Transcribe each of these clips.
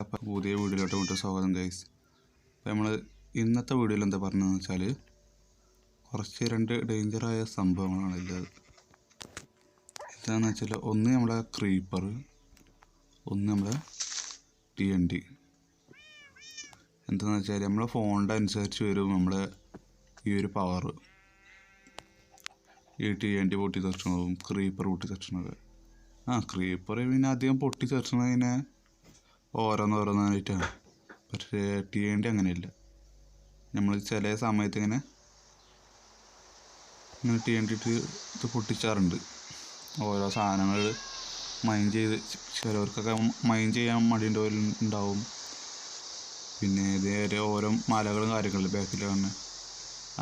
അപ്പോൾ പുതിയ വീഡിയോയിലോട്ട് സ്വാഗതം ഗൈസ്. അപ്പോൾ നമ്മൾ ഇന്നത്തെ വീഡിയോയിൽ എന്താ പറഞ്ഞതെന്ന് വെച്ചാൽ രണ്ട് ഡേഞ്ചറായ സംഭവങ്ങളാണ് ഉള്ളത്. എന്താണെന്ന് വെച്ചാൽ ഒന്ന് നമ്മളെ ക്രീപ്പർ, ഒന്ന് നമ്മളെ TNT. എന്താണെന്ന് വെച്ചാൽ നമ്മളെ ഫോണിൻ്റെ അനുസരിച്ച് വരും നമ്മളെ ഈ ഒരു പവർ. ഈ TNT പൊട്ടി തെറിച്ചതും ക്രീപ്പർ പൊട്ടി തെറിച്ചതൊക്കെ. ക്രീപ്പർ പിന്നെ അധികം പൊട്ടി തെറിച്ചതിനെ ഓരോന്നോരോന്നായിട്ടാണ്. പക്ഷേ TNT അങ്ങനെയില്ല. നമ്മൾ ചില സമയത്ത് ഇങ്ങനെ TNT ഇത് പൊട്ടിച്ചാറുണ്ട്. ഓരോ സാധനങ്ങൾ മൈൻ ചെയ്ത്, ചിലവർക്കൊക്കെ മൈൻ ചെയ്യാൻ മടിയുണ്ടാവും. പിന്നെ ഇതേ ഓരോ മലകളും കാര്യങ്ങളും ബാക്കിൽ കാണുന്നത്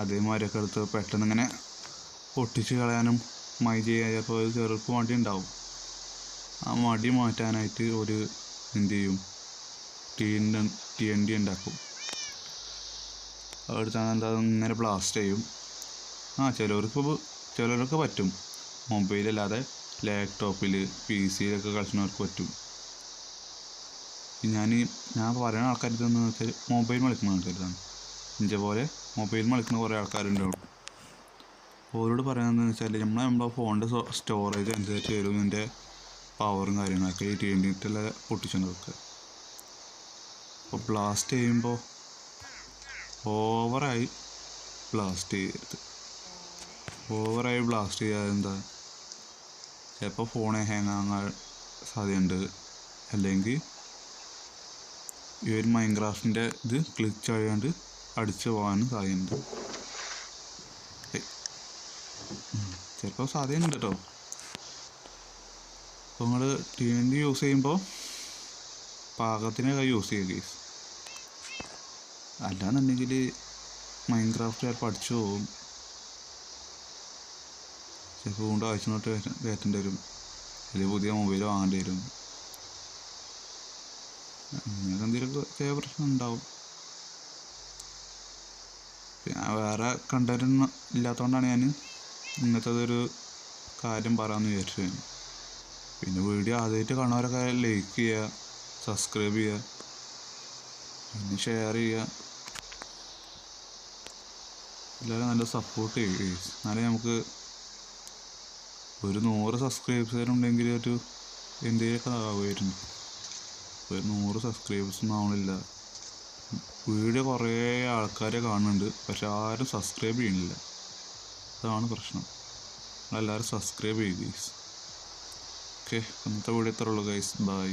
അതേമാതിരിയൊക്കെ എടുത്ത് പെട്ടെന്ന് ഇങ്ങനെ പൊട്ടിച്ച് കളയാനും മൈൻ ചെയ്യാൻ ചിലപ്പോൾ ചെറുപ്പം മടി ഉണ്ടാവും. ആ മടി മാറ്റാനായിട്ട് ഒരു എന്ത് ചെയ്യും, TNT ഉണ്ടാക്കും. അടുത്താണ് എന്താ ഇങ്ങനെ ബ്ലാസ്റ്റ് ചെയ്യും. ചിലർക്ക് പറ്റും. മൊബൈലല്ലാതെ ലാപ്ടോപ്പിൽ PC-യിലൊക്കെ കളിക്കുന്നവർക്ക് പറ്റും. ഞാൻ പറയുന്ന ആൾക്കാർ ഇതെന്ന് വെച്ചാൽ മൊബൈൽ കളിക്കുന്ന ആൾക്കാരിതാണ്. ഇഞ്ചെ പോലെ മൊബൈൽ കളിക്കുന്ന കുറേ ആൾക്കാരുണ്ടാവും. ഓരോട് പറയാമെന്ന് വെച്ചാൽ നമ്മളെ ഫോണിൻ്റെ സ്റ്റോറേജ് അനുസരിച്ച് വരും ഇതിൻ്റെ പവറും കാര്യങ്ങളൊക്കെ. ഈ TNT പൊട്ടിച്ചതൊക്കെ അപ്പോൾ ബ്ലാസ്റ്റ് ചെയ്യുമ്പോൾ ഓവറായി ബ്ലാസ്റ്റ് ചെയ്യരുത്. ഓവറായി ബ്ലാസ്റ്റ് ചെയ്യാതെ എന്താ, ചിലപ്പോൾ ഫോണ് ഹാങ് ആകാൻ സാധ്യതയുണ്ട്. അല്ലെങ്കിൽ ഈ ഒരു മൈൻക്രാഫ്റ്റിൻ്റെ ഇത് ക്ലിച്ച് ആയാണ്ട് അടിച്ചു പോകാനും സാധ്യതയുണ്ട്. ചിലപ്പോൾ സാധ്യതയുണ്ട് കേട്ടോ. അപ്പോൾ നിങ്ങൾ TNT യൂസ് ചെയ്യുമ്പോൾ പാകത്തിനൊക്കെ യൂസ് ചെയ്യുക ഗൈസ്. അല്ലാന്നുണ്ടെങ്കിൽ മൈൻക്രാഫ്റ്റ് ചിലപ്പോൾ അടിച്ചു പോകും. ചിലപ്പോൾ കൊണ്ട് ആഴ്ച കയറ്റേണ്ടി വരും, അല്ലെങ്കിൽ പുതിയ മൊബൈൽ വാങ്ങേണ്ടി വരും. അങ്ങനെ എന്തെങ്കിലുമൊക്കെ പ്രശ്നം ഉണ്ടാവും. പിന്നെ വേറെ കണ്ടന്റ് ഇല്ലാത്തതുകൊണ്ടാണ് ഞാൻ ഇന്നത്തെ ഒരു കാര്യം പറയാമെന്ന് വിചാരിച്ചു. പിന്നെ വീഡിയോ ആദ്യമായിട്ട് കാണുന്നവരൊക്കെ ലൈക്ക് ചെയ്യുക, സബ്സ്ക്രൈബ് ചെയ്യുക, പിന്നെ ഷെയർ ചെയ്യുക. എല്ലാവരും നല്ല സപ്പോർട്ട് ചെയ്യുക. എന്നാലേ നമുക്ക് ഒരു 100 സബ്സ്ക്രൈബേഴ്സുണ്ടെങ്കിൽ ഒരു എന്തെങ്കിലുമൊക്കെ ആവുമായിരുന്നു. ഒരു 100 സബ്സ്ക്രൈബേഴ്സൊന്നും ആവണില്ല. വീഡിയോ കുറേ ആൾക്കാരെ കാണുന്നുണ്ട്, പക്ഷെ ആരും സബ്സ്ക്രൈബ് ചെയ്യണില്ല. അതാണ് പ്രശ്നം. എല്ലാവരും സബ്സ്ക്രൈബ് ചെയ്യുക ഗൈസ്. ഓക്കെ, ഇന്നത്തെ വീഡിയോ ഇത്രേ ഉള്ളൂ ഗൈസ്. ബൈ.